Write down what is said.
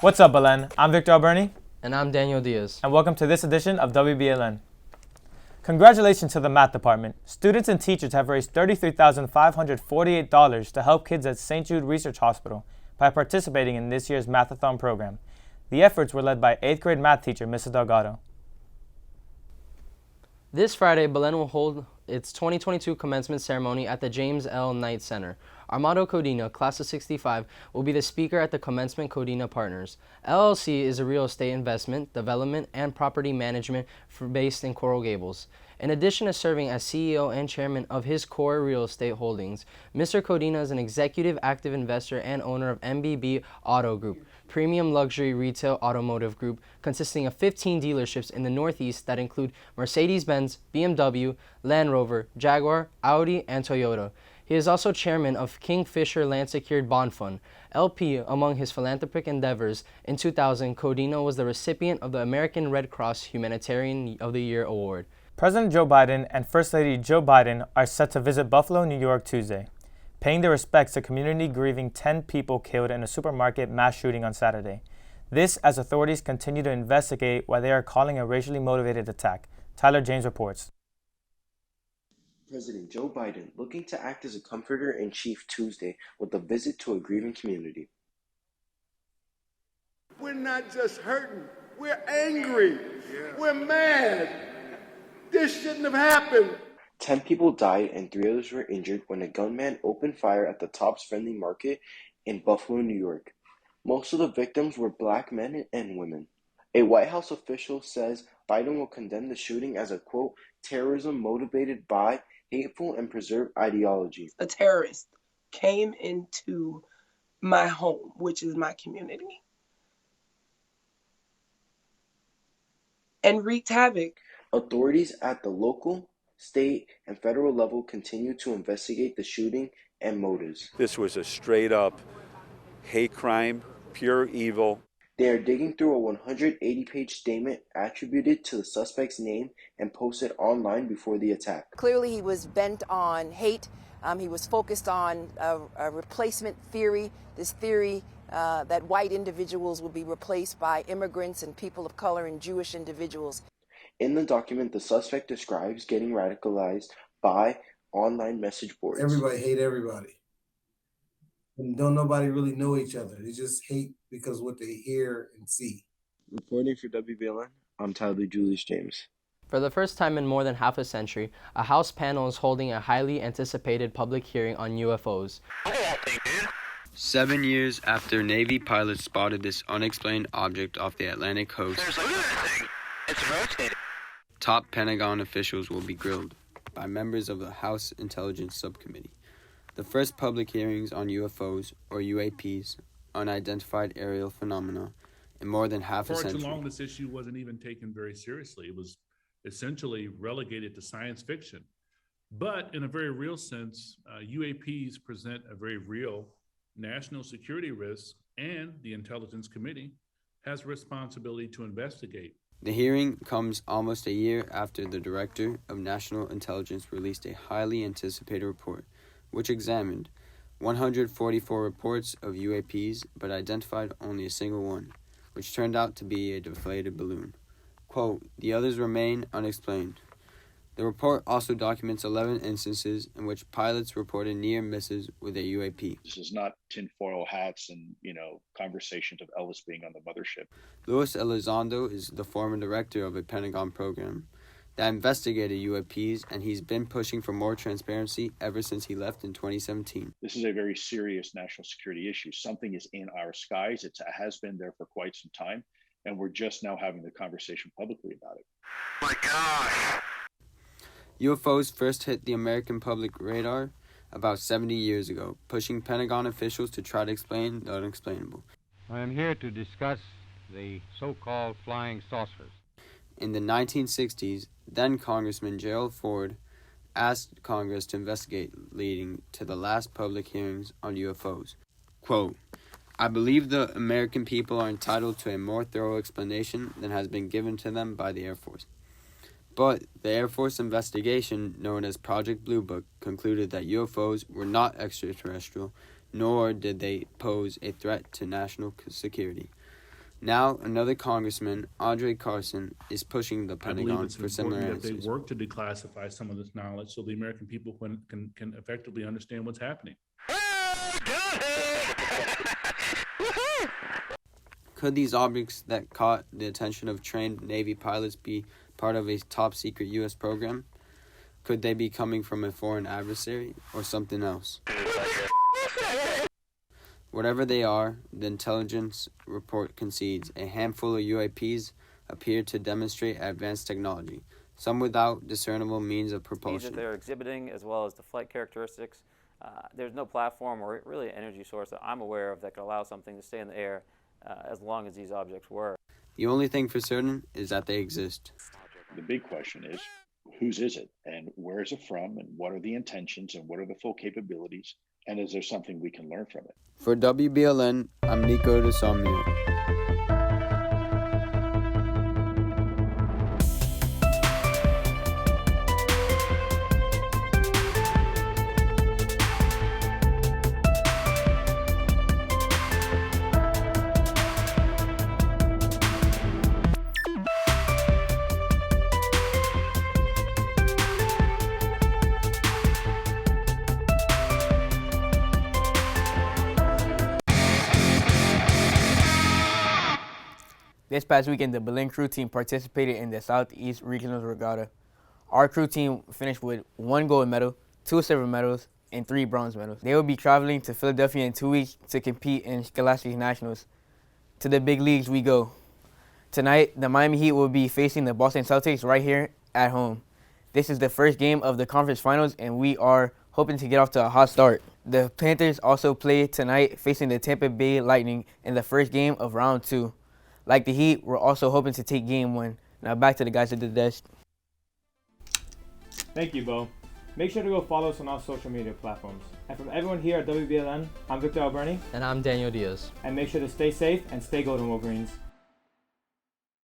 What's up, Belen? I'm Victor Alberni. And I'm Daniel Diaz. And welcome to this edition of WBLN. Congratulations to the math department. Students and teachers have raised $33,548 to help kids at St. Jude Research Hospital by participating in this year's Mathathon program. The efforts were led by 8th grade math teacher Mrs. Delgado. This Friday, Belen will hold its 2022 commencement ceremony at the James L. Knight Center. Armando Codina, class of 65, will be the speaker at the Commencement Codina Partners. LLC is a real estate investment, development, and property management based in Coral Gables. In addition to serving as CEO and chairman of his core real estate holdings, Mr. Codina is an executive active investor and owner of MBB Auto Group, premium luxury retail automotive group consisting of 15 dealerships in the Northeast that include Mercedes-Benz, BMW, Land Rover, Jaguar, Audi, and Toyota. He is also chairman of Kingfisher Land Secured Bond Fund, LP. Among his philanthropic endeavors, in 2000, Codina was the recipient of the American Red Cross Humanitarian of the Year Award. President Joe Biden and First Lady Joe Biden are set to visit Buffalo, New York Tuesday, paying their respects to community grieving 10 people killed in a supermarket mass shooting on Saturday. This as authorities continue to investigate what they are calling a racially motivated attack. Tyler James reports. President Joe Biden looking to act as a comforter-in-chief Tuesday with a visit to a grieving community. We're not just hurting, we're angry, we're mad. This shouldn't have happened. 10 people died and 3 others were injured when a gunman opened fire at the Tops Friendly Market in Buffalo, New York. Most of the victims were black men and women. A White House official says Biden will condemn the shooting as a, quote, terrorism motivated by hateful and preserved ideology. A terrorist came into my home, which is my community, and wreaked havoc. Authorities at the local, state, and federal level continue to investigate the shooting and motives. This was a straight-up hate crime, pure evil. They are digging through a 180-page statement attributed to the suspect's name and posted online before the attack. Clearly, he was bent on hate. He was focused on a replacement theory, this theory that white individuals will be replaced by immigrants and people of color and Jewish individuals. In the document, the suspect describes getting radicalized by online message boards. Everybody hate everybody. And don't nobody really know each other. They just hate because what they hear and see. Reporting for WBLN, I'm Tyler Julius James. For the first time in more than half a century, a House panel is holding a highly anticipated public hearing on UFOs. 7 years after Navy pilots spotted this unexplained object off the Atlantic coast, top Pentagon officials will be grilled by members of the House Intelligence Subcommittee. The first public hearings on UFOs, or UAPs, unidentified aerial phenomena, in more than half a century. For too long, this issue wasn't even taken very seriously. It was essentially relegated to science fiction. But in a very real sense, UAPs present a very real national security risk, and the Intelligence Committee has a responsibility to investigate. The hearing comes almost a year after the Director of National Intelligence released a highly anticipated report, which examined 144 reports of UAPs but identified only a single one, which turned out to be a deflated balloon. Quote, the others remain unexplained. The report also documents 11 instances in which pilots reported near misses with a UAP. This is not tinfoil hats and, conversations of Elvis being on the mothership. Luis Elizondo is the former director of a Pentagon program that investigated UAPs, and he's been pushing for more transparency ever since he left in 2017. This is a very serious national security issue. Something is in our skies. It has been there for quite some time, and we're just now having the conversation publicly about it. My gosh! UFOs first hit the American public radar about 70 years ago, pushing Pentagon officials to try to explain the unexplainable. I am here to discuss the so-called flying saucers. In the 1960s, then Congressman Gerald Ford asked Congress to investigate, leading to the last public hearings on UFOs. Quote, I believe the American people are entitled to a more thorough explanation than has been given to them by the Air Force. But the Air Force investigation, known as Project Blue Book, concluded that UFOs were not extraterrestrial, nor did they pose a threat to national security. Now, another congressman, Andre Carson, is pushing the I believe Pentagon it's for similar important that answers. they work to declassify some of this knowledge so the American people can effectively understand what's happening. Could these objects that caught the attention of trained Navy pilots be part of a top-secret U.S. program? Could they be coming from a foreign adversary or something else? Whatever they are, the intelligence report concedes a handful of UAPs appear to demonstrate advanced technology, some without discernible means of propulsion. That they're exhibiting, as well as the flight characteristics. There's no platform or really energy source that I'm aware of that could allow something to stay in the air as long as these objects were. The only thing for certain is that they exist. The big question is, whose is it, and where is it from, and what are the intentions, and what are the full capabilities, and is there something we can learn from it? For WBLN, I'm Nico DeSomnio. This past weekend, the Belen crew team participated in the Southeast Regional Regatta. Our crew team finished with 1 gold medal, 2 silver medals, and 3 bronze medals. They will be traveling to Philadelphia in 2 weeks to compete in Scholastic Nationals. To the big leagues we go. Tonight, the Miami Heat will be facing the Boston Celtics right here at home. This is the first game of the conference finals, and we are hoping to get off to a hot start. The Panthers also play tonight facing the Tampa Bay Lightning in the first game of round 2. Like the Heat, we're also hoping to take game 1. Now back to the guys at the desk. Thank you, Bo. Make sure to go follow us on all social media platforms. And from everyone here at WBLN, I'm Victor Alberni. And I'm Daniel Diaz. And make sure to stay safe and stay golden, Wolverines.